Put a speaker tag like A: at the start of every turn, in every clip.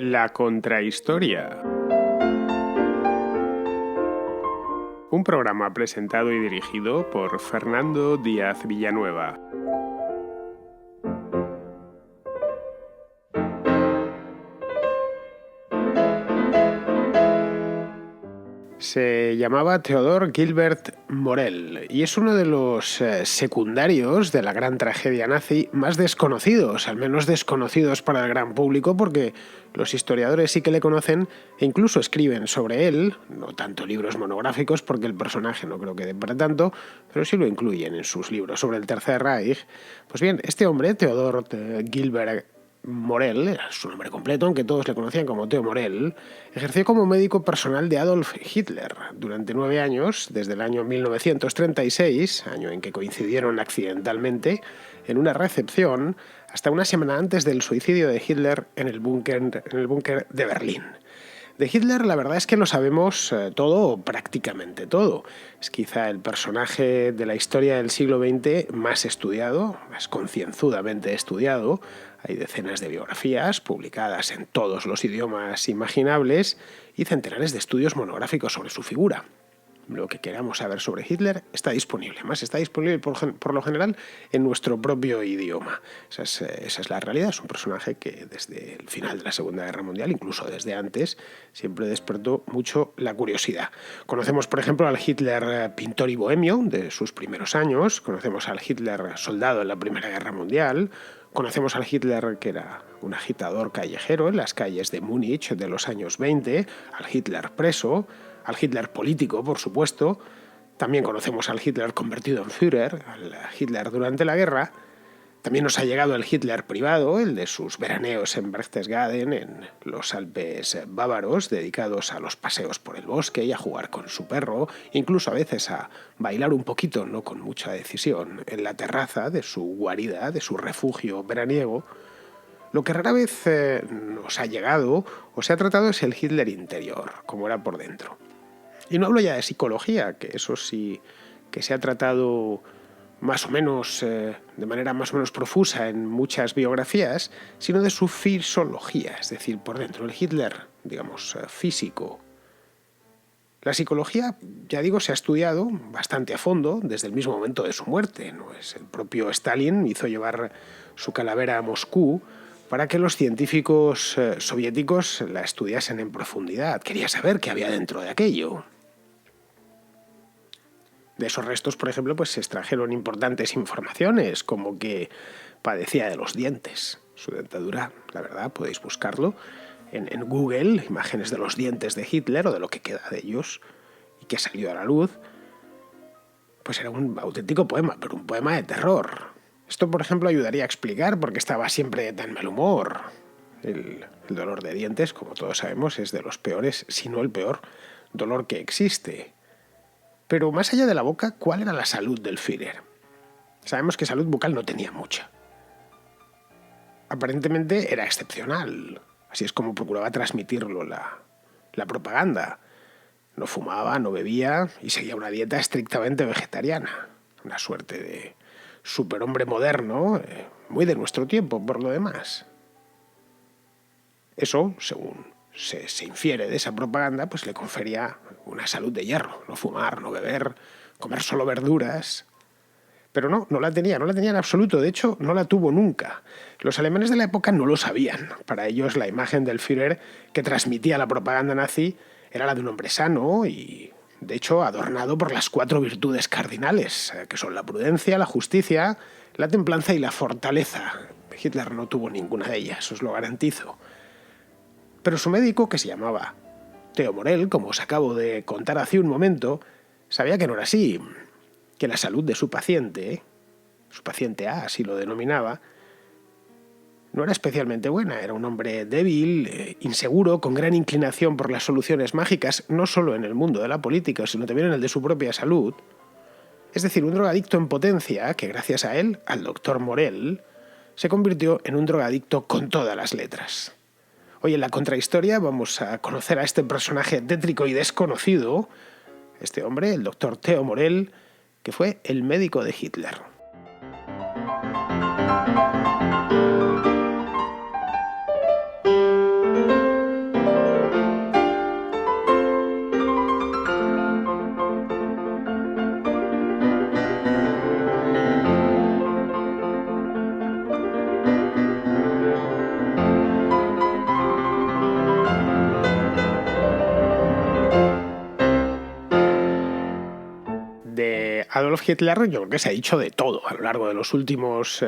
A: La contrahistoria. Un programa presentado y dirigido por Fernando Díaz Villanueva. Se llamaba Theodore Gilbert Morell y es uno de los secundarios de la gran tragedia nazi más desconocidos, al menos desconocidos para el gran público, porque los historiadores sí que le conocen e incluso escriben sobre él, no tanto libros monográficos porque el personaje no creo que dé para tanto, pero sí lo incluyen en sus libros sobre el Tercer Reich. Pues bien, este hombre, Theodore Gilbert Morell, era su nombre completo, aunque todos le conocían como Theo Morell, ejerció como médico personal de Adolf Hitler durante 9 años, desde el año 1936, año en que coincidieron accidentalmente, en una recepción, hasta una semana antes del suicidio de Hitler en el búnker de Berlín. De Hitler la verdad es que no sabemos todo o prácticamente todo. Es quizá el personaje de la historia del siglo XX más estudiado, más concienzudamente estudiado. Hay decenas de biografías publicadas en todos los idiomas imaginables y centenares de estudios monográficos sobre su figura. Lo que queramos saber sobre Hitler está disponible. Más está disponible por lo general en nuestro propio idioma. Esa es la realidad. Es un personaje que desde el final de la Segunda Guerra Mundial, incluso desde antes, siempre despertó mucho la curiosidad. Conocemos, por ejemplo, al Hitler pintor y bohemio de sus primeros años. Conocemos al Hitler soldado en la Primera Guerra Mundial. Conocemos al Hitler que era un agitador callejero en las calles de Múnich de los años 20, al Hitler preso, al Hitler político, por supuesto. También conocemos al Hitler convertido en Führer, al Hitler durante la guerra. También nos ha llegado el Hitler privado, el de sus veraneos en Berchtesgaden, en los Alpes bávaros, dedicados a los paseos por el bosque y a jugar con su perro, incluso a veces a bailar un poquito, no con mucha decisión, en la terraza de su guarida, de su refugio veraniego. Lo que rara vez nos ha llegado o se ha tratado es el Hitler interior, como era por dentro. Y no hablo ya de psicología, que eso sí que se ha tratado más o menos de manera más o menos profusa en muchas biografías, sino de su fisiología, es decir, por dentro, el Hitler, digamos, físico. La psicología, ya digo, se ha estudiado bastante a fondo desde el mismo momento de su muerte. ¿No? El propio Stalin hizo llevar su calavera a Moscú para que los científicos soviéticos la estudiasen en profundidad. Quería saber qué había dentro de aquello. De esos restos, por ejemplo, pues se extrajeron importantes informaciones, como que padecía de los dientes. Su dentadura, la verdad, podéis buscarlo en Google, imágenes de los dientes de Hitler o de lo que queda de ellos, y que salió a la luz. Pues era un auténtico poema, pero un poema de terror. Esto, por ejemplo, ayudaría a explicar por qué estaba siempre de tan mal humor. El dolor de dientes, como todos sabemos, es de los peores, si no el peor, dolor que existe. Pero más allá de la boca, ¿cuál era la salud del Führer? Sabemos que salud bucal no tenía mucha. Aparentemente era excepcional. Así es como procuraba transmitirlo la propaganda. No fumaba, no bebía y seguía una dieta estrictamente vegetariana. Una suerte de superhombre moderno, muy de nuestro tiempo, por lo demás. Eso, según se infiere de esa propaganda, pues le confería una salud de hierro. No fumar, no beber, comer solo verduras. Pero no la tenía en absoluto. De hecho, no la tuvo nunca. Los alemanes de la época no lo sabían. Para ellos, la imagen del Führer que transmitía la propaganda nazi era la de un hombre sano y, de hecho, adornado por las 4 virtudes cardinales, que son la prudencia, la justicia, la templanza y la fortaleza. Hitler no tuvo ninguna de ellas, os lo garantizo. Pero su médico, que se llamaba Theo Morell, como os acabo de contar hace un momento, sabía que no era así, que la salud de su paciente A, así lo denominaba, no era especialmente buena. Era un hombre débil, inseguro, con gran inclinación por las soluciones mágicas, no solo en el mundo de la política, sino también en el de su propia salud. Es decir, un drogadicto en potencia que, gracias a él, al doctor Morell, se convirtió en un drogadicto con todas las letras. Hoy en la contrahistoria vamos a conocer a este personaje tétrico y desconocido, este hombre, el doctor Theo Morell, que fue el médico de Hitler. Adolf Hitler yo creo que se ha dicho de todo a lo largo de los últimos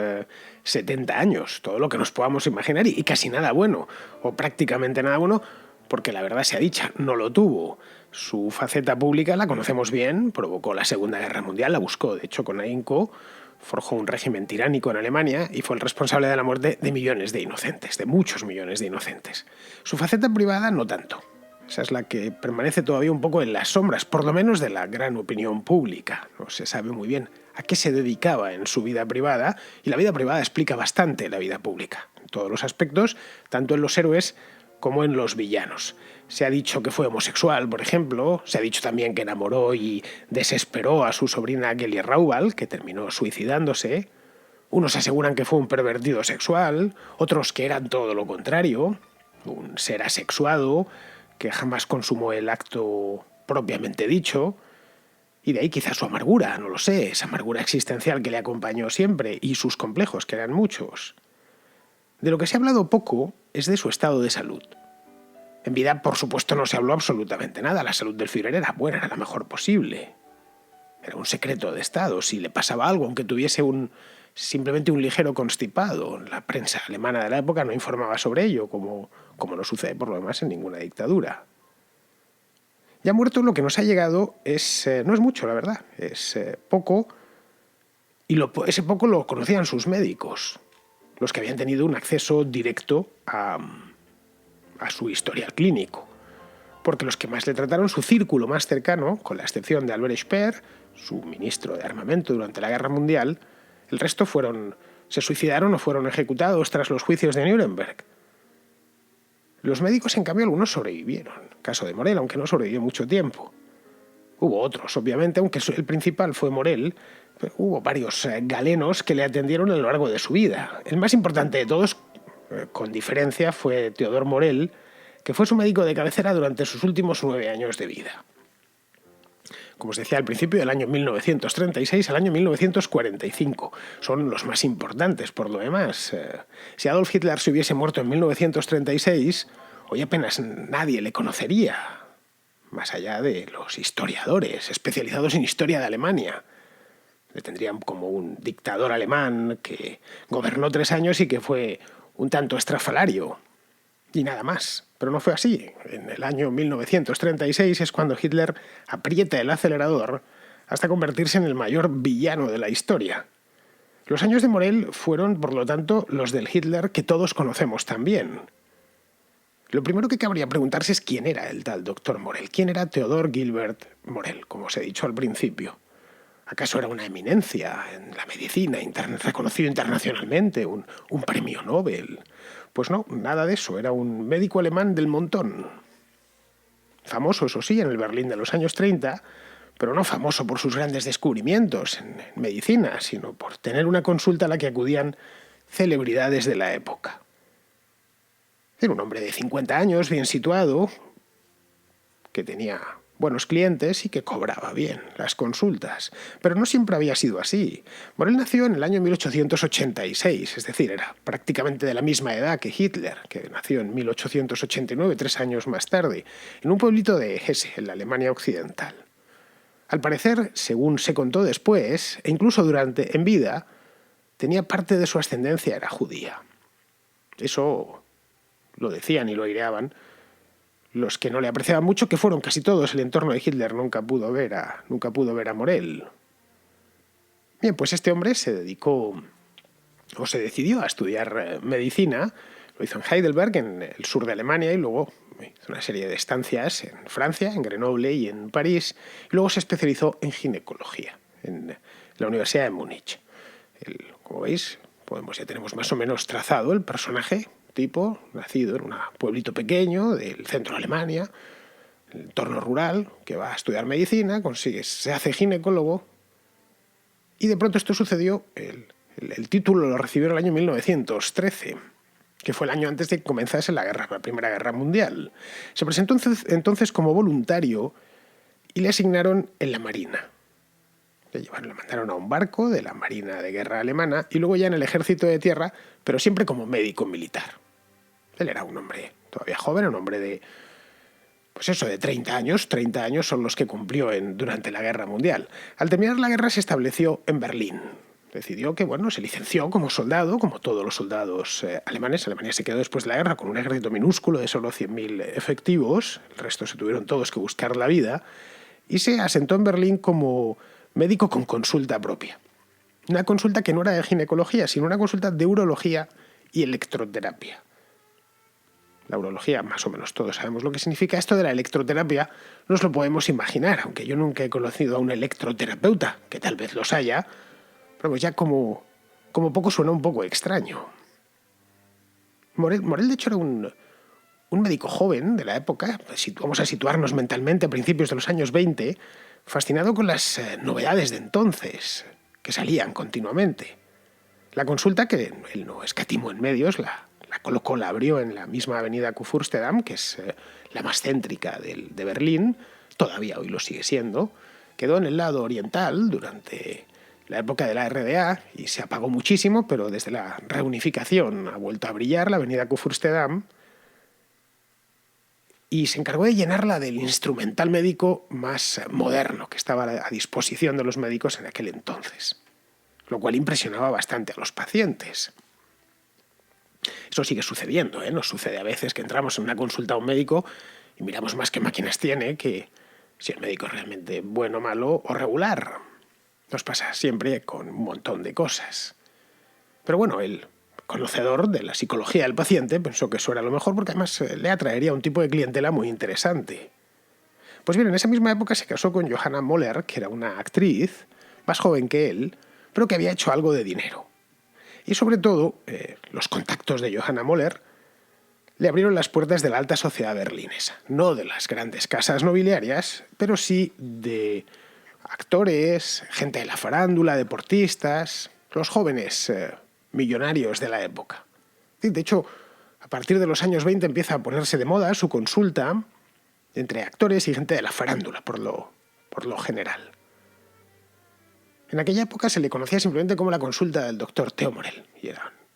A: 70 años, todo lo que nos podamos imaginar y casi nada bueno, o prácticamente nada bueno, porque la verdad sea dicha, no lo tuvo. Su faceta pública la conocemos bien, provocó la Segunda Guerra Mundial, la buscó, de hecho con ahínco, forjó un régimen tiránico en Alemania y fue el responsable de la muerte de millones de inocentes, de muchos millones de inocentes. Su faceta privada no tanto. Esa es la que permanece todavía un poco en las sombras, por lo menos de la gran opinión pública. No se sabe muy bien a qué se dedicaba en su vida privada, y la vida privada explica bastante la vida pública, en todos los aspectos, tanto en los héroes como en los villanos. Se ha dicho que fue homosexual, por ejemplo, se ha dicho también que enamoró y desesperó a su sobrina Kelly Raubal, que terminó suicidándose. Unos aseguran que fue un pervertido sexual, otros que eran todo lo contrario, un ser asexuado, que jamás consumó el acto propiamente dicho, y de ahí quizás su amargura, no lo sé, esa amargura existencial que le acompañó siempre, y sus complejos, que eran muchos. De lo que se ha hablado poco es de su estado de salud. En vida, por supuesto, no se habló absolutamente nada. La salud del Führer era buena, era la mejor posible. Era un secreto de Estado. Si le pasaba algo, aunque tuviese simplemente un ligero constipado, la prensa alemana de la época no informaba sobre ello, como no sucede por lo demás en ninguna dictadura. Ya muerto, lo que nos ha llegado no es mucho, la verdad. Es poco, y ese poco lo conocían sus médicos, los que habían tenido un acceso directo a su historial clínico, porque los que más le trataron, su círculo más cercano, con la excepción de Albert Speer, su ministro de armamento durante la Guerra Mundial, el resto se suicidaron o fueron ejecutados tras los juicios de Nuremberg. Los médicos, en cambio, algunos sobrevivieron. Caso de Morel, aunque no sobrevivió mucho tiempo. Hubo otros, obviamente, aunque el principal fue Morel, pero hubo varios galenos que le atendieron a lo largo de su vida. El más importante de todos, con diferencia, fue Theodor Morel, que fue su médico de cabecera durante sus últimos 9 años de vida. Como os decía al principio, del año 1936 al año 1945. Son los más importantes, por lo demás. Si Adolf Hitler se hubiese muerto en 1936, hoy apenas nadie le conocería, más allá de los historiadores especializados en historia de Alemania. Le tendrían como un dictador alemán que gobernó 3 años y que fue un tanto estrafalario, y nada más. Pero no fue así. En el año 1936 es cuando Hitler aprieta el acelerador hasta convertirse en el mayor villano de la historia. Los años de Morel fueron, por lo tanto, los del Hitler que todos conocemos también. Lo primero que cabría preguntarse es quién era el tal doctor Morel. ¿Quién era Theodor Gilbert Morel, como os he dicho al principio? ¿Acaso era una eminencia en la medicina, reconocido internacionalmente, un premio Nobel? Pues no, nada de eso. Era un médico alemán del montón. Famoso, eso sí, en el Berlín de los años 30, pero no famoso por sus grandes descubrimientos en medicina, sino por tener una consulta a la que acudían celebridades de la época. Era un hombre de 50 años, bien situado, que tenía buenos clientes y que cobraba bien las consultas. Pero no siempre había sido así. Morel nació en el año 1886, es decir, era prácticamente de la misma edad que Hitler, que nació en 1889, 3 años más tarde, en un pueblito de Hesse, en la Alemania occidental. Al parecer, según se contó después, e incluso en vida, tenía parte de su ascendencia era judía. Eso lo decían y lo aireaban los que no le apreciaban mucho, que fueron casi todos. El entorno de Hitler nunca pudo ver a Morel. Bien, pues este hombre se decidió a estudiar medicina. Lo hizo en Heidelberg, en el sur de Alemania, y luego hizo una serie de estancias en Francia, en Grenoble y en París. Y luego se especializó en ginecología en la Universidad de Múnich. Como veis, ya tenemos más o menos trazado el personaje tipo, nacido en un pueblito pequeño del centro de Alemania, el entorno rural, que va a estudiar medicina, se hace ginecólogo, y de pronto esto sucedió. El título lo recibió en el año 1913, que fue el año antes de que comenzase la Primera Guerra Mundial. Se presentó entonces como voluntario y le asignaron en la Marina. Le mandaron a un barco de la Marina de Guerra alemana y luego ya en el ejército de tierra, pero siempre como médico militar. Él era un hombre todavía joven, un hombre pues eso, de 30 años son los que cumplió durante la Guerra Mundial. Al terminar la guerra se estableció en Berlín. Decidió que, se licenció como soldado, como todos los soldados alemanes. Alemania se quedó después de la guerra con un ejército minúsculo de solo 100.000 efectivos. El resto se tuvieron todos que buscar la vida. Y se asentó en Berlín como médico con consulta propia. Una consulta que no era de ginecología, sino una consulta de urología y electroterapia. La urología, más o menos todos sabemos lo que significa. Esto de la electroterapia nos lo podemos imaginar, aunque yo nunca he conocido a un electroterapeuta, que tal vez los haya, pero pues ya como poco suena un poco extraño. Morel de hecho, era un médico joven de la época, vamos a situarnos mentalmente a principios de los años 20, fascinado con las novedades de entonces, que salían continuamente. La consulta, que él no escatimó en medios, la colocó, la abrió en la misma avenida Kurfürstendamm, que es la más céntrica de Berlín, todavía hoy lo sigue siendo. Quedó en el lado oriental durante la época de la RDA y se apagó muchísimo, pero desde la reunificación ha vuelto a brillar la avenida Kurfürstendamm y se encargó de llenarla del instrumental médico más moderno que estaba a disposición de los médicos en aquel entonces, lo cual impresionaba bastante a los pacientes. Eso sigue sucediendo, Nos sucede a veces que entramos en una consulta a un médico y miramos más qué máquinas tiene que si el médico es realmente bueno, malo o regular. Nos pasa siempre con un montón de cosas. Pero el conocedor de la psicología del paciente pensó que eso era lo mejor porque además le atraería un tipo de clientela muy interesante. Pues bien, en esa misma época se casó con Johanna Möller, que era una actriz más joven que él, pero que había hecho algo de dinero. Y sobre todo, los contactos de Johanna Möller le abrieron las puertas de la alta sociedad berlinesa. No de las grandes casas nobiliarias, pero sí de actores, gente de la farándula, deportistas, los jóvenes millonarios de la época. De hecho, a partir de los años 20 empieza a ponerse de moda su consulta entre actores y gente de la farándula, por lo general. En aquella época se le conocía simplemente como la consulta del doctor Theo Morel. Y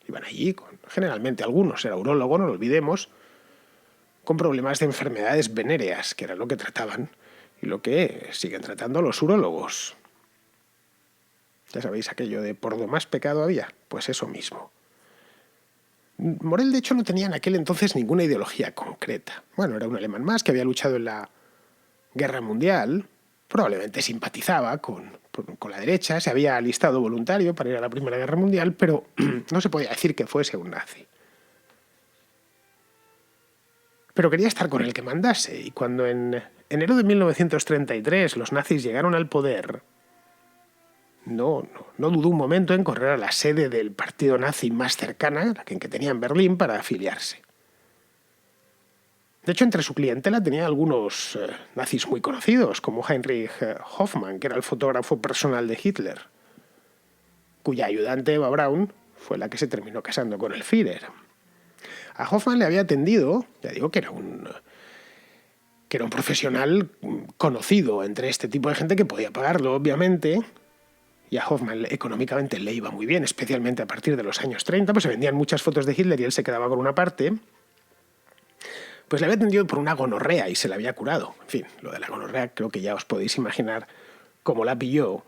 A: iban allí, generalmente algunos, era urólogo, no lo olvidemos, con problemas de enfermedades venéreas, que era lo que trataban y lo que siguen tratando los urólogos. Ya sabéis aquello de por lo más pecado había, pues eso mismo. Morel, de hecho, no tenía en aquel entonces ninguna ideología concreta. Era un alemán más que había luchado en la Guerra Mundial, probablemente simpatizaba con la derecha, se había alistado voluntario para ir a la Primera Guerra Mundial, pero no se podía decir que fuese un nazi. Pero quería estar con el que mandase, y cuando en enero de 1933 los nazis llegaron al poder, no dudó un momento en correr a la sede del partido nazi más cercana, la que tenía en Berlín, para afiliarse. De hecho, entre su clientela tenía algunos nazis muy conocidos, como Heinrich Hoffmann, que era el fotógrafo personal de Hitler, cuya ayudante Eva Braun fue la que se terminó casando con el Führer. A Hoffmann le había atendido, ya digo que era un profesional conocido entre este tipo de gente que podía pagarlo, obviamente, y a Hoffmann económicamente le iba muy bien, especialmente a partir de los años 30, pues se vendían muchas fotos de Hitler y él se quedaba con una parte. Pues le había atendido por una gonorrea y se la había curado. En fin, lo de la gonorrea creo que ya os podéis imaginar cómo la pilló.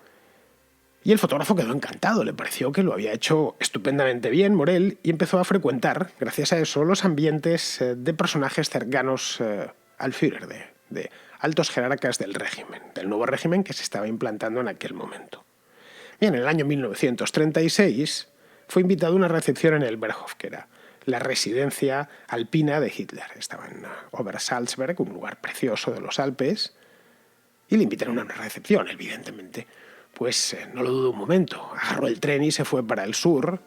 A: Y el fotógrafo quedó encantado, le pareció que lo había hecho estupendamente bien Morel y empezó a frecuentar, gracias a eso, los ambientes de personajes cercanos al Führer, de altos jerarcas del régimen, del nuevo régimen que se estaba implantando en aquel momento. Bien, en el año 1936 fue invitado a una recepción en el Berghof, que era la residencia alpina de Hitler. Estaba en Obersalzberg, un lugar precioso de los Alpes, y le invitaron a una recepción, evidentemente. Pues no lo dudó un momento, agarró el tren y se fue para el sur,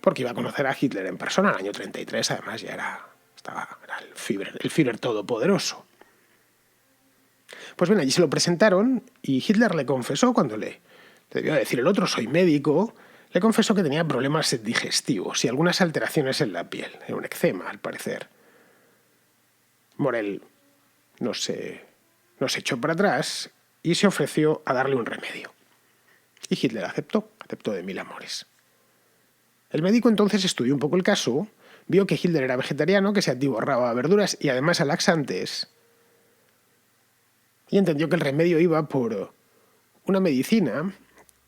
A: porque iba a conocer a Hitler en persona. En el año 33, además, ya era el Führer todopoderoso. Pues bien, allí se lo presentaron y Hitler le confesó, cuando le debió decir el otro, soy médico, le confesó que tenía problemas digestivos y algunas alteraciones en la piel, era un eczema, al parecer. Morel no se echó para atrás y se ofreció a darle un remedio. Y Hitler aceptó de mil amores. El médico entonces estudió un poco el caso, vio que Hitler era vegetariano, que se atiborraba a verduras y además a laxantes, y entendió que el remedio iba por una medicina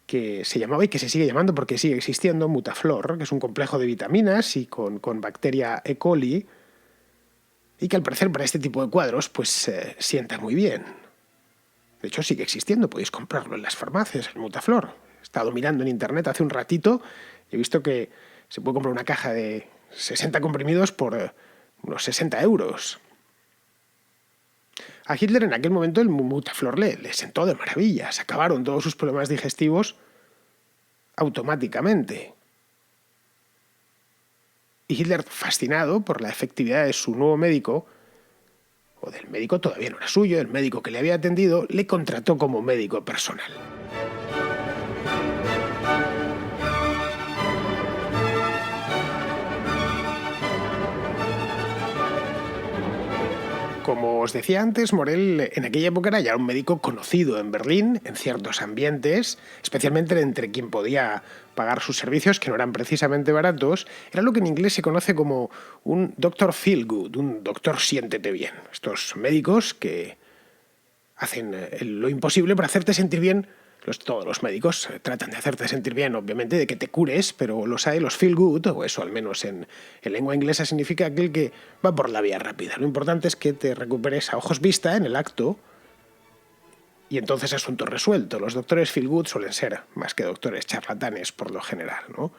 A: que se llamaba y que se sigue llamando porque sigue existiendo, Mutaflor, que es un complejo de vitaminas y con bacteria E. coli, y que al parecer para este tipo de cuadros pues sienta muy bien. De hecho sigue existiendo, podéis comprarlo en las farmacias, el Mutaflor. He estado mirando en internet hace un ratito y he visto que se puede comprar una caja de 60 comprimidos por unos 60 euros. A Hitler en aquel momento el Mutaflor le sentó de maravilla, se acabaron todos sus problemas digestivos automáticamente. Y Hitler, fascinado por la efectividad de su nuevo médico, o del médico todavía no era suyo, el médico que le había atendido, le contrató como médico personal. Como os decía antes, Morell en aquella época era ya un médico conocido en Berlín, en ciertos ambientes, especialmente entre quien podía pagar sus servicios, que no eran precisamente baratos. Era lo que en inglés se conoce como un doctor feel good, un doctor siéntete bien. Estos médicos que hacen lo imposible para hacerte sentir bien. Todos los médicos tratan de hacerte sentir bien, obviamente, de que te cures, pero los feel good, o eso al menos en lengua inglesa significa aquel que va por la vía rápida. Lo importante es que te recuperes a ojos vista en el acto y entonces asunto resuelto. Los doctores feel good suelen ser más que doctores charlatanes por lo general, ¿no?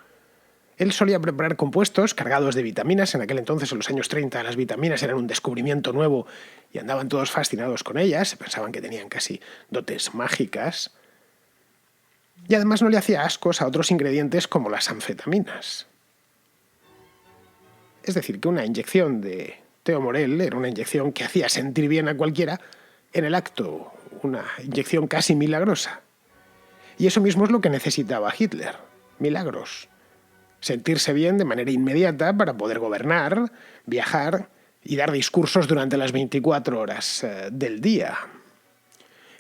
A: Él solía preparar compuestos cargados de vitaminas. En aquel entonces, en los años 30, las vitaminas eran un descubrimiento nuevo y andaban todos fascinados con ellas. Se pensaban que tenían casi dotes mágicas. Y además no le hacía ascos a otros ingredientes como las anfetaminas. Es decir, que una inyección de Theo Morell era una inyección que hacía sentir bien a cualquiera en el acto, una inyección casi milagrosa. Y eso mismo es lo que necesitaba Hitler, milagros. Sentirse bien de manera inmediata para poder gobernar, viajar y dar discursos durante las 24 horas del día.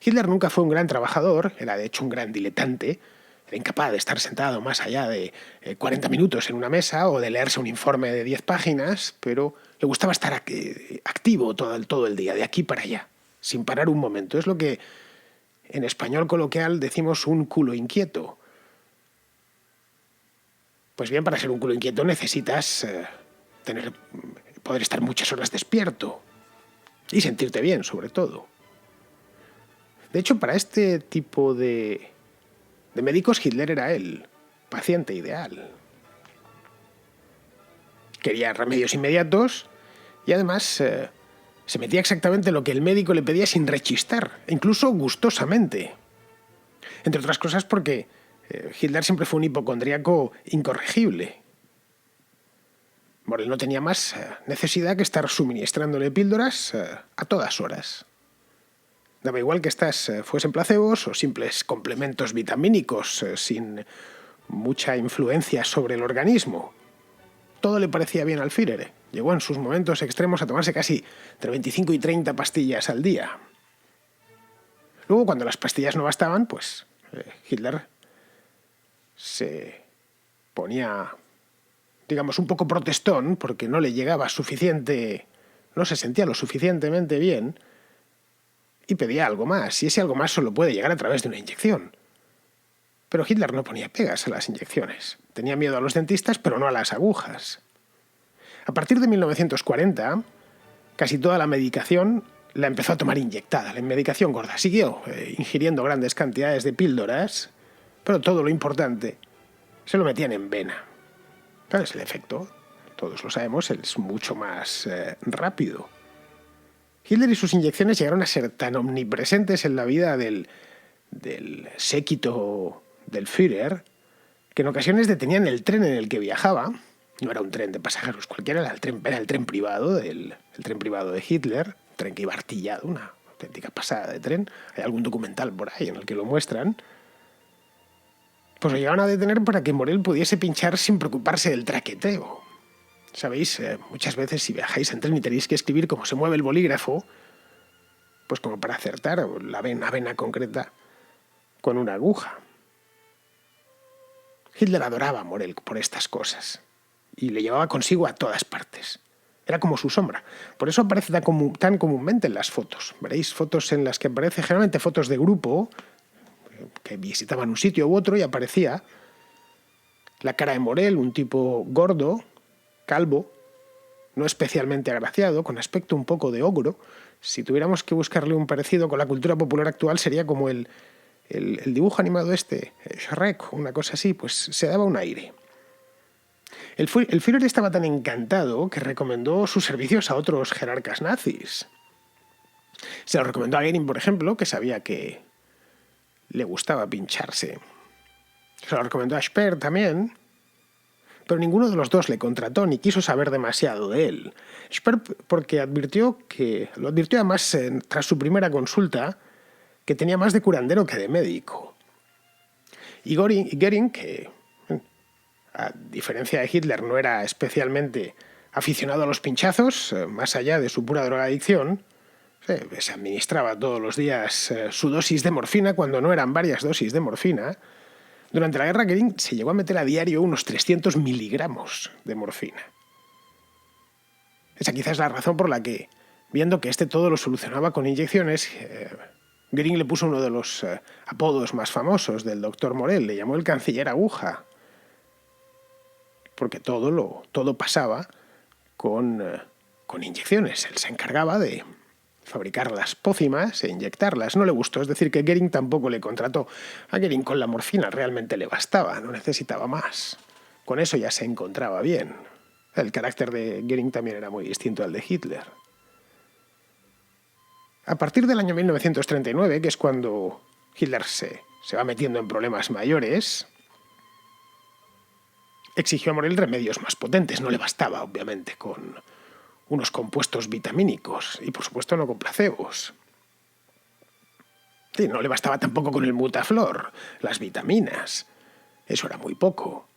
A: Hitler nunca fue un gran trabajador, era de hecho un gran diletante, era incapaz de estar sentado más allá de 40 minutos en una mesa o de leerse un informe de 10 páginas, pero le gustaba estar activo todo el día, de aquí para allá, sin parar un momento. Es lo que en español coloquial decimos un culo inquieto. Pues bien, para ser un culo inquieto necesitas poder estar muchas horas despierto y sentirte bien, sobre todo. De hecho, para este tipo de médicos, Hitler era el paciente ideal. Quería remedios inmediatos y además se metía exactamente lo que el médico le pedía sin rechistar, incluso gustosamente. Entre otras cosas porque Hitler siempre fue un hipocondríaco incorregible. Morell no tenía más necesidad que estar suministrándole píldoras a todas horas. Daba igual que estas fuesen placebos o simples complementos vitamínicos sin mucha influencia sobre el organismo. Todo le parecía bien al Führer. Llegó en sus momentos extremos a tomarse casi entre 25 y 30 pastillas al día. Luego, cuando las pastillas no bastaban, pues Hitler se ponía, digamos, un poco protestón porque no le llegaba suficiente, no se sentía lo suficientemente bien, y pedía algo más, y ese algo más solo puede llegar a través de una inyección. Pero Hitler no ponía pegas a las inyecciones. Tenía miedo a los dentistas, pero no a las agujas. A partir de 1940, casi toda la medicación la empezó a tomar inyectada, la medicación gorda. Siguió ingiriendo grandes cantidades de píldoras, pero todo lo importante se lo metían en vena. Claro, el efecto, todos lo sabemos, es mucho más rápido. Hitler y sus inyecciones llegaron a ser tan omnipresentes en la vida del séquito del Führer que en ocasiones detenían el tren en el que viajaba. No era un tren de pasajeros cualquiera, era el tren privado el tren privado de Hitler, un tren que iba artillado, una auténtica pasada de tren. Hay algún documental por ahí en el que lo muestran. Pues lo llegaban a detener para que Morell pudiese pinchar sin preocuparse del traqueteo. Sabéis, muchas veces si viajáis en tren y tenéis que escribir cómo se mueve el bolígrafo, pues como para acertar la vena concreta con una aguja. Hitler adoraba a Morell por estas cosas y le llevaba consigo a todas partes. Era como su sombra. Por eso aparece tan comúnmente en las fotos. Veréis fotos en las que aparece generalmente fotos de grupo que visitaban un sitio u otro y aparecía la cara de Morell, un tipo gordo, calvo, no especialmente agraciado, con aspecto un poco de ogro. Si tuviéramos que buscarle un parecido con la cultura popular actual, sería como el dibujo animado Shrek, una cosa así, pues se daba un aire. El Führer estaba tan encantado que recomendó sus servicios a otros jerarcas nazis. Se lo recomendó a Goering, por ejemplo, que sabía que le gustaba pincharse. Se lo recomendó a Speer también, pero ninguno de los dos le contrató ni quiso saber demasiado de él. Speer porque lo advirtió además tras su primera consulta, que tenía más de curandero que de médico. Y Goering, que a diferencia de Hitler no era especialmente aficionado a los pinchazos, más allá de su pura drogadicción, se administraba todos los días su dosis de morfina cuando no eran varias dosis de morfina. Durante la guerra, Goering se llegó a meter a diario unos 300 miligramos de morfina. Esa quizás es la razón por la que, viendo que todo lo solucionaba con inyecciones, Goering le puso uno de los apodos más famosos del doctor Morell, le llamó el canciller aguja, porque todo pasaba con inyecciones. Él se encargaba de fabricar las pócimas e inyectarlas. No le gustó, es decir, que Goering tampoco le contrató. A Goering con la morfina realmente le bastaba, no necesitaba más. Con eso ya se encontraba bien. El carácter de Goering también era muy distinto al de Hitler. A partir del año 1939, que es cuando Hitler se va metiendo en problemas mayores, exigió a Morell remedios más potentes. No le bastaba, obviamente, con unos compuestos vitamínicos y, por supuesto, no con placebos. Sí, no le bastaba tampoco con el Mutaflor, las vitaminas. Eso era muy poco.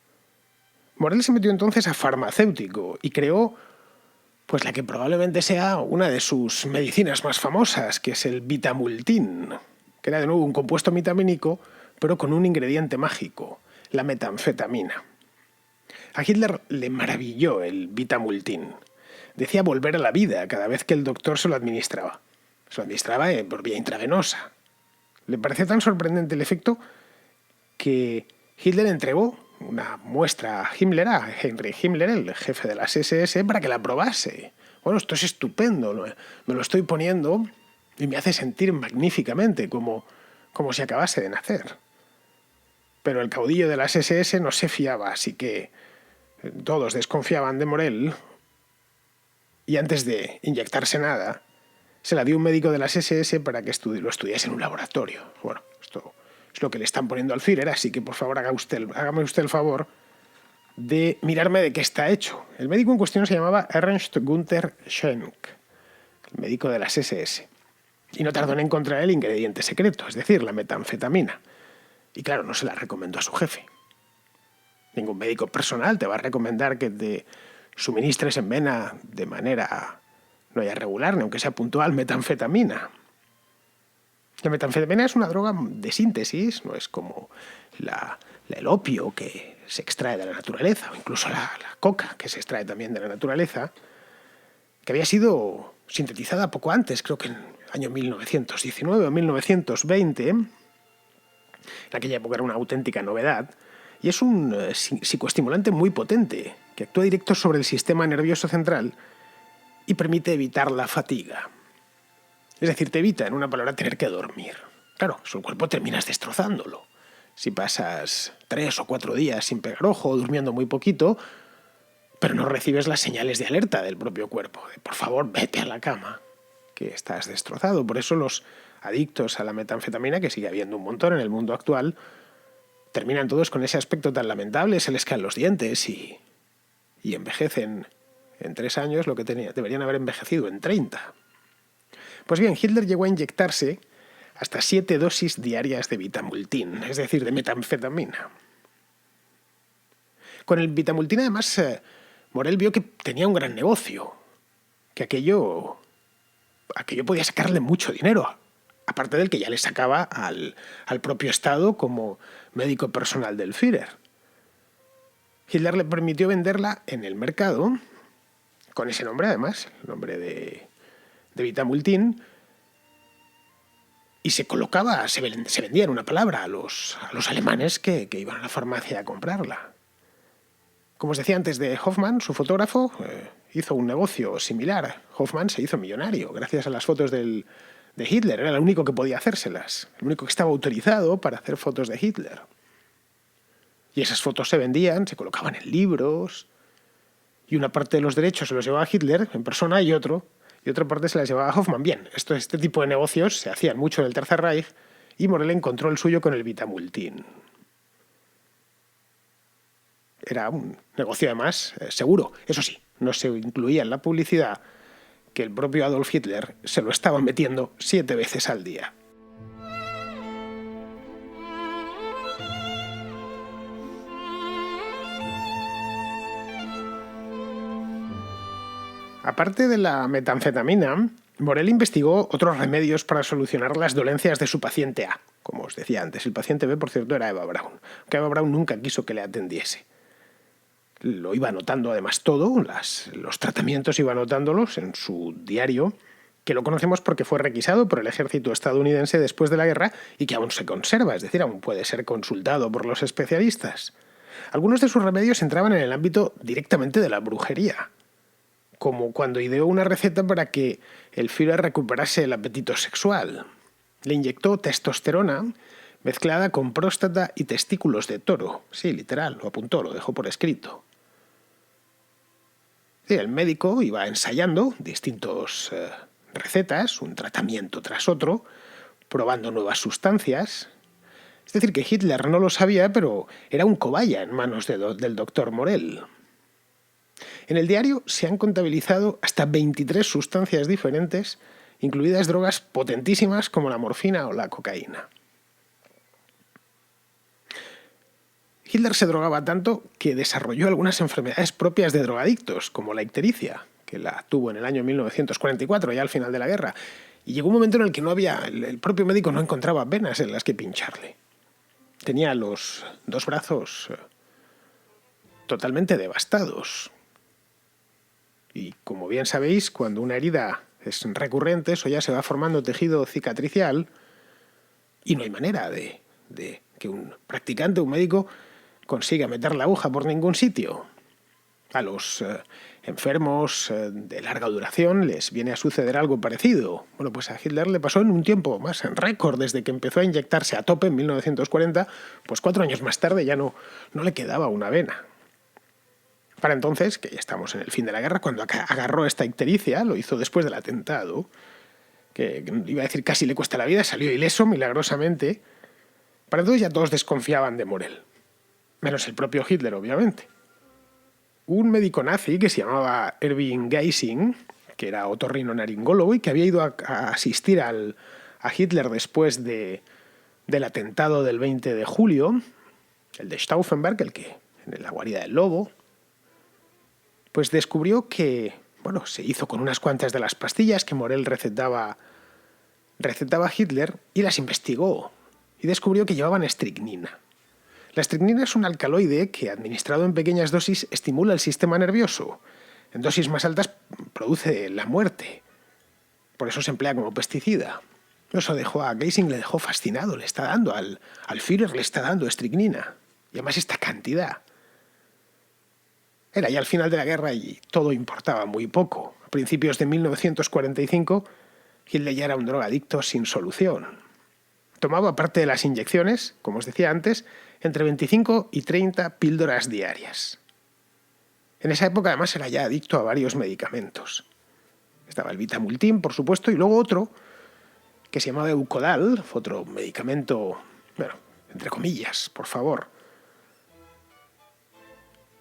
A: Morell se metió entonces a farmacéutico y creó pues la que probablemente sea una de sus medicinas más famosas, que es el Vitamultin, que era de nuevo un compuesto vitamínico, pero con un ingrediente mágico, la metanfetamina. A Hitler le maravilló el Vitamultin. Decía volver a la vida cada vez que el doctor se lo administraba. Se lo administraba por vía intravenosa. Le pareció tan sorprendente el efecto que Hitler entregó una muestra a Himmler, a Heinrich Himmler, el jefe de las SS, para que la probase. Bueno, esto es estupendo, me lo estoy poniendo y me hace sentir magníficamente, como si acabase de nacer. Pero el caudillo de las SS no se fiaba, así que todos desconfiaban de Morell y antes de inyectarse nada, se la dio un médico de las SS para que lo estudiase en un laboratorio. Bueno, esto es lo que le están poniendo al Führer, así que por favor hágame usted el favor de mirarme de qué está hecho. El médico en cuestión se llamaba Ernst Günther Schenk, el médico de las SS. Y no tardó en encontrar el ingrediente secreto, es decir, la metanfetamina. Y claro, no se la recomendó a su jefe. Ningún médico personal te va a recomendar que te suministres en vena de manera no ya regular, ni aunque sea puntual, metanfetamina. La metanfetamina es una droga de síntesis, no es como el opio que se extrae de la naturaleza, o incluso la coca que se extrae también de la naturaleza, que había sido sintetizada poco antes, creo que en el año 1919 o 1920. En aquella época era una auténtica novedad, y es un psicoestimulante muy potente, que actúa directo sobre el sistema nervioso central y permite evitar la fatiga. Es decir, te evita, en una palabra, tener que dormir. Claro, el cuerpo terminas destrozándolo. Si pasas 3 o 4 días sin pegar ojo, durmiendo muy poquito, pero no recibes las señales de alerta del propio cuerpo. Por favor, vete a la cama, que estás destrozado. Por eso los adictos a la metanfetamina, que sigue habiendo un montón en el mundo actual, terminan todos con ese aspecto tan lamentable, se les caen los dientes y envejecen en 3 años lo que deberían haber envejecido en 30. Pues bien, Hitler llegó a inyectarse hasta 7 dosis diarias de Vitamultin, es decir, de metanfetamina. Con el Vitamultin, además, Morell vio que tenía un gran negocio, que aquello podía sacarle mucho dinero, aparte del que ya le sacaba al propio Estado como médico personal del Führer. Hitler le permitió venderla en el mercado con ese nombre además, el nombre de Vitamultin, y se colocaba, se vendía en una palabra a los alemanes que iban a la farmacia a comprarla. Como os decía antes de Hoffmann, su fotógrafo, hizo un negocio similar. Hoffmann se hizo millonario gracias a las fotos de Hitler. Era el único que podía hacérselas, el único que estaba autorizado para hacer fotos de Hitler. Y esas fotos se vendían, se colocaban en libros, y una parte de los derechos se los llevaba Hitler en persona y otra parte se las llevaba Hoffmann. Bien, este tipo de negocios se hacían mucho en el Tercer Reich y Morell encontró el suyo con el Vitamultin. Era un negocio además seguro. Eso sí, no se incluía en la publicidad que el propio Adolf Hitler se lo estaba metiendo 7 veces al día. Aparte de la metanfetamina, Morell investigó otros remedios para solucionar las dolencias de su paciente A. Como os decía antes, el paciente B, por cierto, era Eva Braun. Aunque Eva Braun nunca quiso que le atendiese. Lo iba anotando además todo, los tratamientos iba anotándolos en su diario, que lo conocemos porque fue requisado por el ejército estadounidense después de la guerra y que aún se conserva, es decir, aún puede ser consultado por los especialistas. Algunos de sus remedios entraban en el ámbito directamente de la brujería, como cuando ideó una receta para que el Führer recuperase el apetito sexual. Le inyectó testosterona mezclada con próstata y testículos de toro. Sí, literal, lo apuntó, lo dejó por escrito. Y el médico iba ensayando distintas recetas, un tratamiento tras otro, probando nuevas sustancias. Es decir, que Hitler no lo sabía, pero era un cobaya en manos del doctor Morell. En el diario se han contabilizado hasta 23 sustancias diferentes, incluidas drogas potentísimas como la morfina o la cocaína. Hitler se drogaba tanto que desarrolló algunas enfermedades propias de drogadictos, como la ictericia, que la tuvo en el año 1944, ya al final de la guerra. Y llegó un momento en el que el propio médico no encontraba venas en las que pincharle. Tenía los 2 brazos totalmente devastados. Y como bien sabéis, cuando una herida es recurrente, eso ya se va formando tejido cicatricial y no hay manera de que un practicante, un médico, consiga meter la aguja por ningún sitio. A los enfermos de larga duración les viene a suceder algo parecido. Bueno, pues a Hitler le pasó en un tiempo más en récord, desde que empezó a inyectarse a tope en 1940, pues 4 años más tarde ya no le quedaba una vena. Para entonces, que ya estamos en el fin de la guerra, cuando agarró esta ictericia, lo hizo después del atentado, que iba a decir casi le cuesta la vida, salió ileso milagrosamente. Para entonces ya todos desconfiaban de Morell. Menos el propio Hitler, obviamente. Un médico nazi que se llamaba Erwin Geising, que era otorrinolaringólogo y que había ido a asistir a Hitler después del atentado del 20 de julio, el de Stauffenberg, el que en la guarida del lobo, pues descubrió que, se hizo con unas cuantas de las pastillas que Morell recetaba a Hitler y las investigó y descubrió que llevaban estricnina. La estricnina es un alcaloide que, administrado en pequeñas dosis, estimula el sistema nervioso. En dosis más altas produce la muerte. Por eso se emplea como pesticida. Eso dejó a Geising, le dejó fascinado. Le está dando al Führer, le está dando estricnina. Y además esta cantidad. Era ya al final de la guerra y todo importaba muy poco. A principios de 1945, Hitler ya era un drogadicto sin solución. Tomaba, aparte de las inyecciones, como os decía antes, entre 25 y 30 píldoras diarias. En esa época, además, era ya adicto a varios medicamentos. Estaba el Vitamultin, por supuesto, y luego otro que se llamaba Eukodal, otro medicamento, entre comillas, por favor.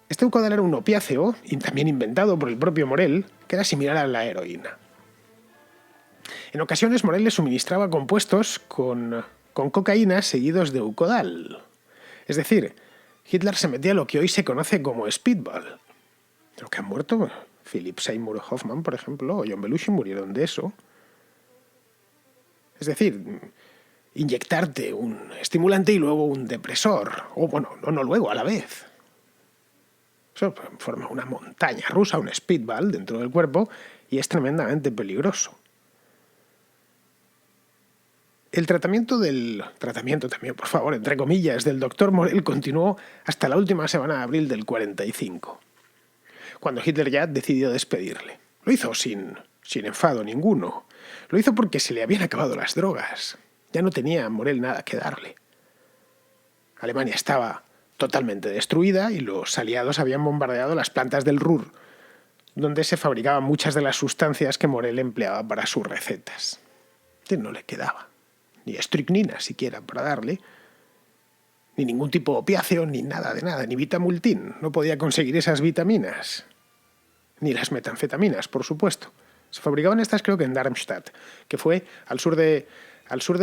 A: Este Eukodal era un opiáceo, y también inventado por el propio Morell, que era similar a la heroína. En ocasiones, Morell le suministraba compuestos con cocaína seguidos de Eukodal. Es decir, Hitler se metía lo que hoy se conoce como speedball. Lo que han muerto, Philip Seymour Hoffman, por ejemplo, o John Belushi murieron de eso. Es decir, inyectarte un estimulante y luego un depresor. O no luego, a la vez. Eso forma una montaña rusa, un speedball dentro del cuerpo y es tremendamente peligroso. El tratamiento también, por favor, entre comillas, del doctor Morell continuó hasta la última semana de abril del 45, cuando Hitler ya decidió despedirle. Lo hizo sin enfado ninguno. Lo hizo porque se le habían acabado las drogas. Ya no tenía a Morell nada que darle. Alemania estaba totalmente destruida y los aliados habían bombardeado las plantas del Ruhr, donde se fabricaban muchas de las sustancias que Morell empleaba para sus recetas. No le quedaba ni estricnina siquiera para darle, ni ningún tipo de opiáceo, ni nada de nada, ni vitamultin. No podía conseguir esas vitaminas. Ni las metanfetaminas, por supuesto. Se fabricaban estas creo que en Darmstadt, que fue al sur de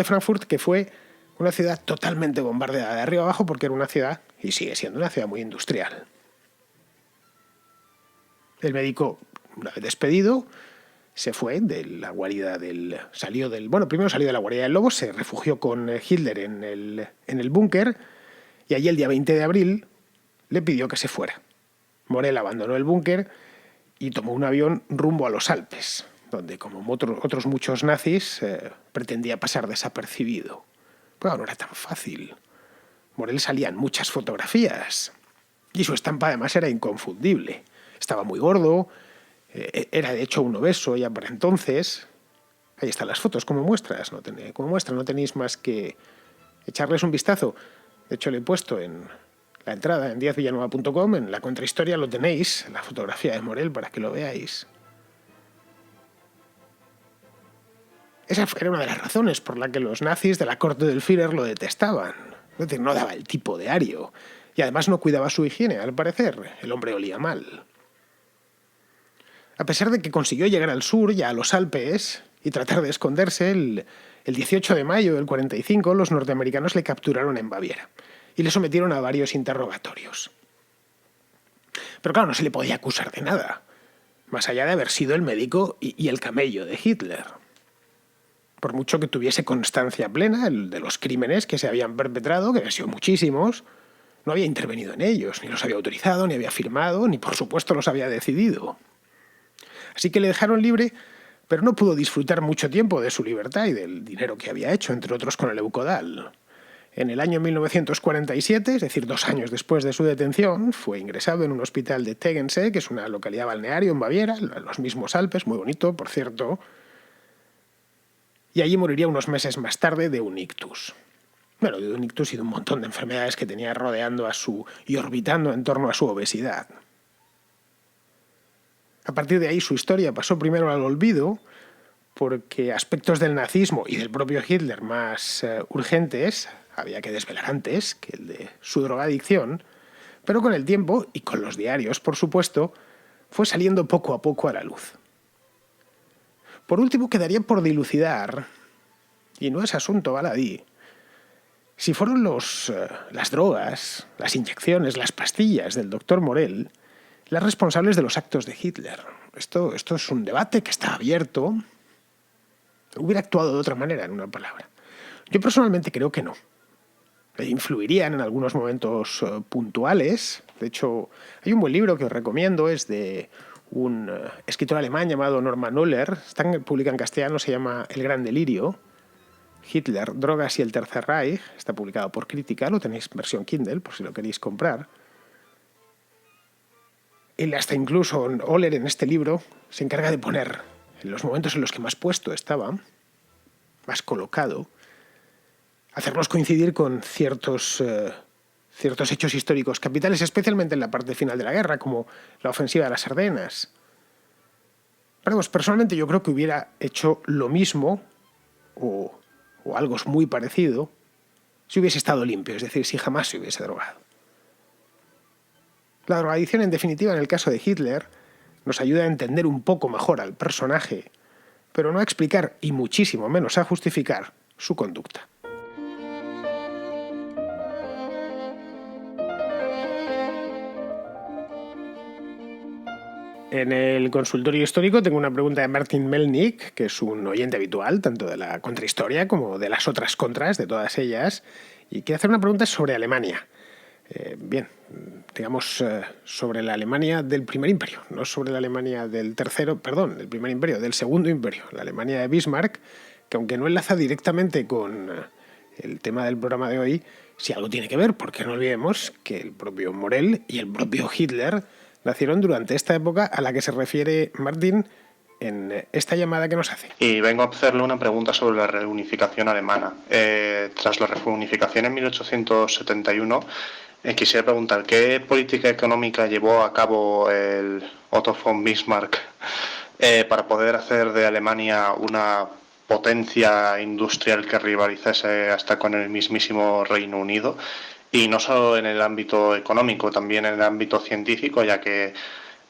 A: Frankfurt, que fue una ciudad totalmente bombardeada de arriba abajo porque era una ciudad, y sigue siendo una ciudad muy industrial. El médico, una vez despedido, se fue de la guarida primero salió de la guarida del lobo, se refugió con Hitler en el búnker, y allí el día 20 de abril le pidió que se fuera. Morell abandonó el búnker y tomó un avión rumbo a los Alpes, donde, como otros muchos nazis, pretendía pasar desapercibido. Pero no era tan fácil. Morell salía en muchas fotografías y su estampa además era inconfundible. Estaba muy gordo, era de hecho un obeso ya por entonces. Ahí están las fotos como muestras. No tenéis más que echarles un vistazo. De hecho, le he puesto en la entrada en diezvillanueva.com, en la contrahistoria lo tenéis, la fotografía de Morell, para que lo veáis. Esa era una de las razones por la que los nazis de la corte del Führer lo detestaban. Es decir, no daba el tipo de ario. Y además no cuidaba su higiene, al parecer. El hombre olía mal. A pesar de que consiguió llegar al sur, ya a los Alpes, y tratar de esconderse, el 18 de mayo del 45 los norteamericanos le capturaron en Baviera y le sometieron a varios interrogatorios. Pero claro, no se le podía acusar de nada, más allá de haber sido el médico y el camello de Hitler. Por mucho que tuviese constancia plena de los crímenes que se habían perpetrado, que habían sido muchísimos, no había intervenido en ellos, ni los había autorizado, ni había firmado, ni por supuesto los había decidido. Así que le dejaron libre, pero no pudo disfrutar mucho tiempo de su libertad y del dinero que había hecho, entre otros con el Eukodal. En el año 1947, es decir, 2 años después de su detención, fue ingresado en un hospital de Tegernsee, que es una localidad balneario en Baviera, en los mismos Alpes, muy bonito, por cierto, y allí moriría unos meses más tarde de un ictus. Bueno, de un ictus y de un montón de enfermedades que tenía rodeando y orbitando en torno a su obesidad. A partir de ahí su historia pasó primero al olvido, porque aspectos del nazismo y del propio Hitler más urgentes había que desvelar antes que el de su drogadicción, pero con el tiempo, y con los diarios, por supuesto, fue saliendo poco a poco a la luz. Por último, quedaría por dilucidar, y no es asunto baladí, si fueron las drogas, las inyecciones, las pastillas del doctor Morell las responsables de los actos de Hitler. Esto es un debate que está abierto. Hubiera actuado de otra manera, en una palabra. Yo personalmente creo que no. Influirían en algunos momentos puntuales. De hecho, hay un buen libro que os recomiendo, es de un escritor alemán llamado Norman Ohler. Está publicado en castellano, se llama El Gran Delirio. Hitler, Drogas y el Tercer Reich. Está publicado por Crítica, lo tenéis en versión Kindle, por si lo queréis comprar. Él hasta incluso, Ohler en este libro, se encarga de poner, en los momentos en los que más puesto estaba, más colocado, hacerlos coincidir con ciertos hechos históricos capitales, especialmente en la parte final de la guerra, como la ofensiva de las Ardenas. Pero personalmente yo creo que hubiera hecho lo mismo, o algo muy parecido, si hubiese estado limpio, es decir, si jamás se hubiese drogado. La drogadicción, en definitiva, en el caso de Hitler, nos ayuda a entender un poco mejor al personaje, pero no a explicar, y muchísimo menos a justificar, su conducta. En el consultorio histórico tengo una pregunta de Martin Melnick, que es un oyente habitual, tanto de la contrahistoria como de las otras contras, de todas ellas, y quiere hacer una pregunta sobre Alemania. Bien, digamos, sobre la Alemania del primer imperio, no sobre la Alemania del del primer imperio, del segundo imperio, la Alemania de Bismarck, que aunque no enlaza directamente con el tema del programa de hoy, sí algo tiene que ver, porque no olvidemos que el propio Morell y el propio Hitler nacieron durante esta época a la que se refiere Martin en esta llamada que nos hace.
B: Y vengo a hacerle una pregunta sobre la reunificación alemana. Tras la reunificación en 1871, quisiera preguntar qué política económica llevó a cabo el Otto von Bismarck para poder hacer de Alemania una potencia industrial que rivalizase hasta con el mismísimo Reino Unido, y no solo en el ámbito económico, también en el ámbito científico, ya que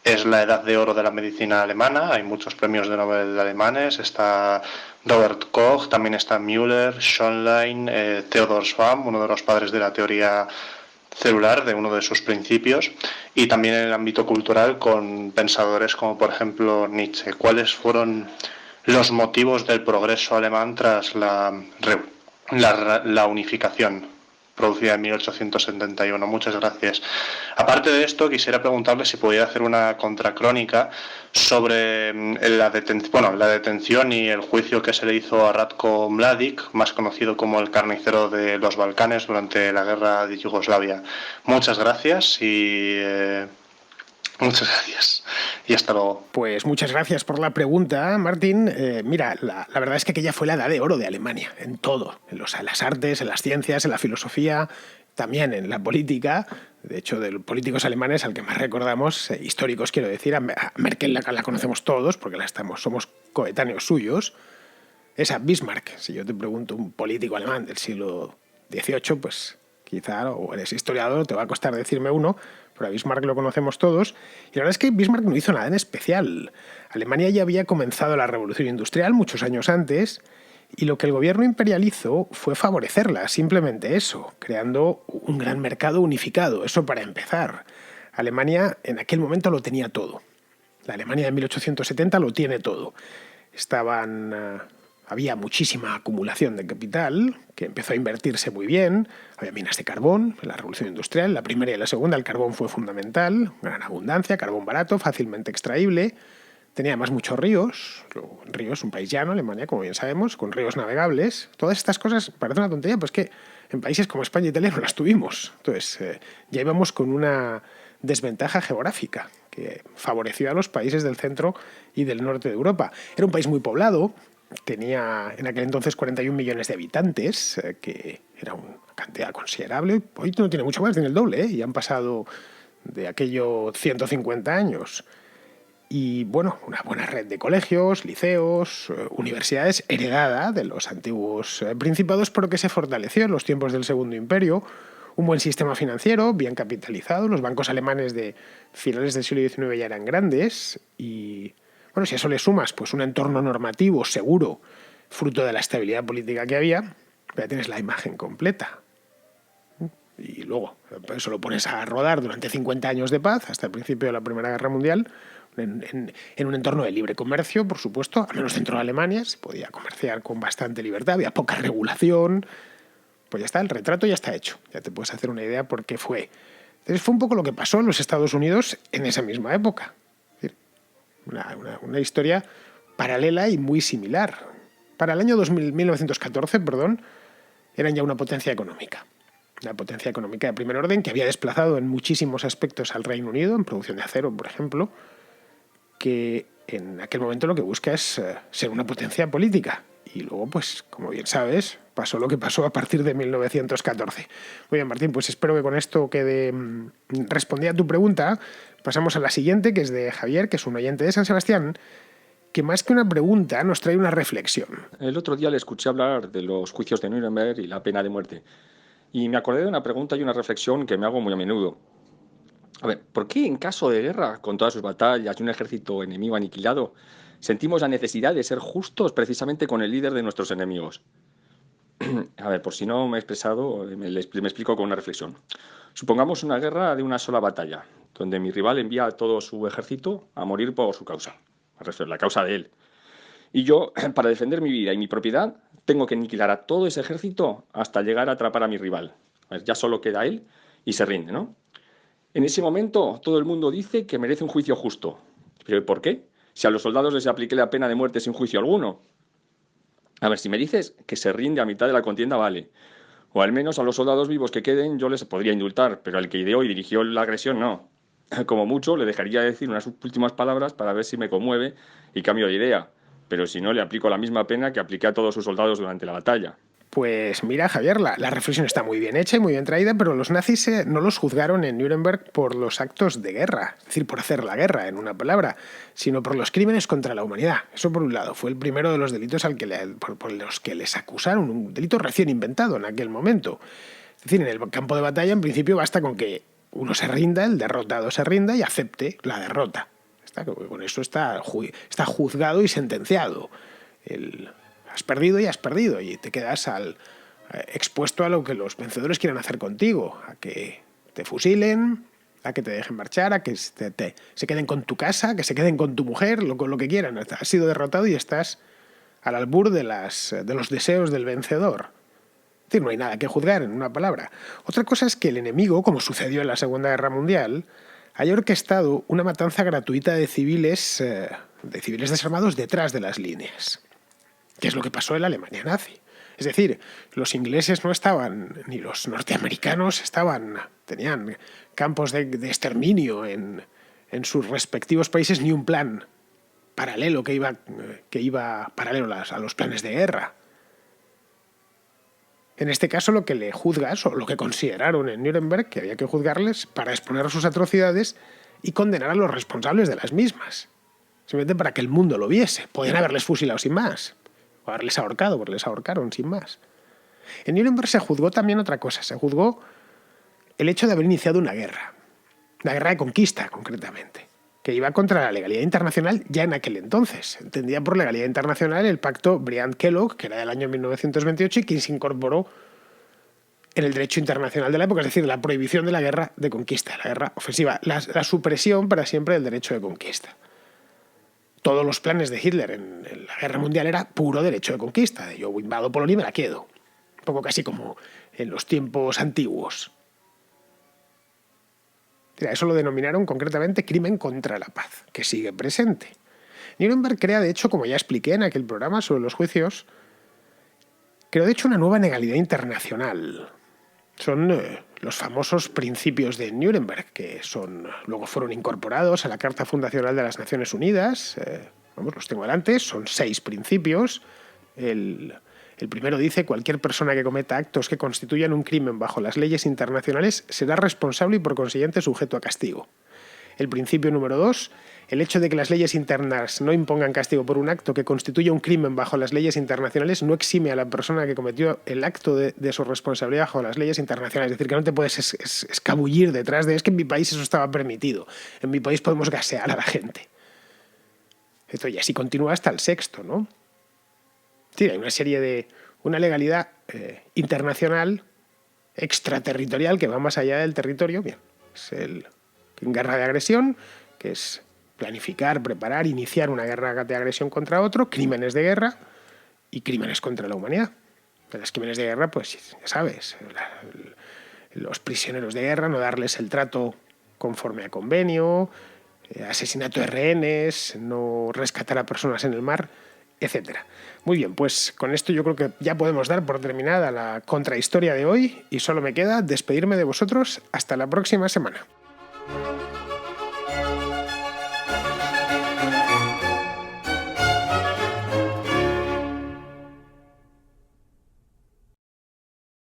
B: es la edad de oro de la medicina alemana. Hay muchos premios de Nobel alemanes. Está Robert Koch, también está Müller, Schönlein, Theodor Schwamm, uno de los padres de la teoría celular, de uno de sus principios, y también en el ámbito cultural con pensadores como por ejemplo Nietzsche. ¿Cuáles fueron los motivos del progreso alemán tras la unificación producida en 1871? Muchas gracias. Aparte de esto, quisiera preguntarle si podía hacer una contracrónica sobre la detención y el juicio que se le hizo a Ratko Mladic, más conocido como el carnicero de los Balcanes, durante la guerra de Yugoslavia. Muchas gracias y hasta luego.
A: Pues muchas gracias por la pregunta, Martín. Mira, la verdad es que aquella fue la edad de oro de Alemania, en todo, en las artes, en las ciencias, en la filosofía, también en la política. De hecho, de los políticos alemanes al que más recordamos, históricos quiero decir, a Merkel la conocemos todos porque somos coetáneos suyos. Es a Bismarck. Si yo te pregunto un político alemán del siglo XVIII, pues quizá, o eres historiador, te va a costar decirme uno, pero a Bismarck lo conocemos todos. Y la verdad es que Bismarck no hizo nada en especial. Alemania ya había comenzado la revolución industrial muchos años antes, y lo que el gobierno imperial hizo fue favorecerla, simplemente eso, creando un gran mercado unificado, eso para empezar. Alemania en aquel momento lo tenía todo. La Alemania de 1870 lo tiene todo. Había muchísima acumulación de capital, que empezó a invertirse muy bien. Había minas de carbón en la Revolución Industrial. La primera y la segunda, el carbón fue fundamental. Gran abundancia, carbón barato, fácilmente extraíble. Tenía además muchos ríos. Ríos, un país llano, Alemania, como bien sabemos, con ríos navegables. Todas estas cosas, parece una tontería, pues que en países como España e Italia no las tuvimos. Entonces, ya íbamos con una desventaja geográfica que favoreció a los países del centro y del norte de Europa. Era un país muy poblado. Tenía en aquel entonces 41 millones de habitantes, que era una cantidad considerable. Hoy no tiene mucho más, tiene el doble, y han pasado de aquello 150 años. Y bueno, una buena red de colegios, liceos, universidades heredada de los antiguos principados, pero que se fortaleció en los tiempos del Segundo Imperio. Un buen sistema financiero, bien capitalizado. Los bancos alemanes de finales del siglo XIX ya eran grandes y... Bueno, si a eso le sumas pues un entorno normativo seguro, fruto de la estabilidad política que había, ya tienes la imagen completa. Y luego, eso lo pones a rodar durante 50 años de paz, hasta el principio de la Primera Guerra Mundial, en un entorno de libre comercio, por supuesto, al menos dentro de Alemania, se podía comerciar con bastante libertad, había poca regulación. Pues ya está, el retrato ya está hecho. Ya te puedes hacer una idea por qué fue. Entonces fue un poco lo que pasó en los Estados Unidos en esa misma época. Una historia paralela y muy similar. Para el año 1914, eran ya una potencia económica. Una potencia económica de primer orden que había desplazado en muchísimos aspectos al Reino Unido, en producción de acero, por ejemplo, que en aquel momento lo que busca es ser una potencia política. Y luego, pues, como bien sabes, pasó lo que pasó a partir de 1914. Muy bien, Martín, pues espero que con esto respondí a tu pregunta. Pasamos a la siguiente, que es de Javier, que es un oyente de San Sebastián, que más que una pregunta nos trae una reflexión.
C: El otro día le escuché hablar de los juicios de Nuremberg y la pena de muerte. Y me acordé de una pregunta y una reflexión que me hago muy a menudo. A ver, ¿por qué en caso de guerra, con todas sus batallas y un ejército enemigo aniquilado, sentimos la necesidad de ser justos precisamente con el líder de nuestros enemigos? A ver, por si no me he expresado, me explico con una reflexión. Supongamos una guerra de una sola batalla, donde mi rival envía a todo su ejército a morir por su causa, la causa de él. Y yo, para defender mi vida y mi propiedad, tengo que aniquilar a todo ese ejército hasta llegar a atrapar a mi rival. A ver, ya solo queda él y se rinde, ¿no? En ese momento todo el mundo dice que merece un juicio justo. ¿Pero por qué? Si a los soldados les apliqué la pena de muerte sin juicio alguno. A ver, si me dices que se rinde a mitad de la contienda, vale. O al menos a los soldados vivos que queden yo les podría indultar, pero al que ideó y dirigió la agresión no. Como mucho le dejaría decir unas últimas palabras para ver si me conmueve y cambio de idea, pero si no le aplico la misma pena que apliqué a todos sus soldados durante la batalla.
A: Pues mira, Javier, la reflexión está muy bien hecha y muy bien traída, pero los nazis no los juzgaron en Nuremberg por los actos de guerra, es decir, por hacer la guerra, en una palabra, sino por los crímenes contra la humanidad. Eso por un lado, fue el primero de los delitos por los que les acusaron, un delito recién inventado en aquel momento. Es decir, en el campo de batalla, en principio, basta con que uno se rinda, el derrotado se rinda y acepte la derrota. Con eso está juzgado y sentenciado. Has perdido y te quedas expuesto a lo que los vencedores quieran hacer contigo, a que te fusilen, a que te dejen marchar, a que se queden con tu casa, que se queden con tu mujer, lo que quieran. Has sido derrotado y estás al albur de los deseos del vencedor. Es decir, no hay nada que juzgar, en una palabra. Otra cosa es que el enemigo, como sucedió en la Segunda Guerra Mundial, haya orquestado una matanza gratuita de civiles desarmados detrás de las líneas, que es lo que pasó en la Alemania nazi. Es decir, los ingleses no estaban, ni los norteamericanos tenían campos de exterminio en sus respectivos países, ni un plan paralelo que iba paralelo a los planes de guerra. En este caso, lo que le juzgas, o lo que consideraron en Nuremberg, que había que juzgarles para exponer sus atrocidades y condenar a los responsables de las mismas. Simplemente para que el mundo lo viese. Podían haberles fusilado sin más. O haberles ahorcado, porque les ahorcaron sin más. En Nuremberg se juzgó también otra cosa. Se juzgó el hecho de haber iniciado una guerra de conquista, concretamente, que iba contra la legalidad internacional ya en aquel entonces. Entendía por legalidad internacional el pacto Briand-Kellogg, que era del año 1928 y que se incorporó en el derecho internacional de la época, es decir, la prohibición de la guerra de conquista, la guerra ofensiva, la supresión para siempre del derecho de conquista. Todos los planes de Hitler en la guerra mundial era puro derecho de conquista, de yo invado Polonia y me la quedo. Un poco casi como en los tiempos antiguos. Eso lo denominaron concretamente crimen contra la paz, que sigue presente. Nuremberg crea, de hecho, como ya expliqué en aquel programa sobre los juicios, creó de hecho una nueva legalidad internacional. Son los famosos principios de Nuremberg, que luego fueron incorporados a la Carta Fundacional de las Naciones Unidas. Los tengo delante, son 6 principios. El primero dice: cualquier persona que cometa actos que constituyan un crimen bajo las leyes internacionales será responsable y por consiguiente sujeto a castigo. El principio número 2, el hecho de que las leyes internas no impongan castigo por un acto que constituya un crimen bajo las leyes internacionales no exime a la persona que cometió el acto de su responsabilidad bajo las leyes internacionales. Es decir, que no te puedes escabullir detrás de: es que en mi país eso estaba permitido, en mi país podemos gasear a la gente. Esto y así continúa hasta el 6º, ¿no? Sí, hay una legalidad internacional, extraterritorial, que va más allá del territorio. Bien, es guerra de agresión, que es planificar, preparar, iniciar una guerra de agresión contra otro, crímenes de guerra y crímenes contra la humanidad. En los crímenes de guerra, pues ya sabes, los prisioneros de guerra, no darles el trato conforme a convenio, asesinato de rehenes, no rescatar a personas en el mar, etcétera. Muy bien, pues con esto yo creo que ya podemos dar por terminada la contrahistoria de hoy y solo me queda despedirme de vosotros hasta la próxima semana.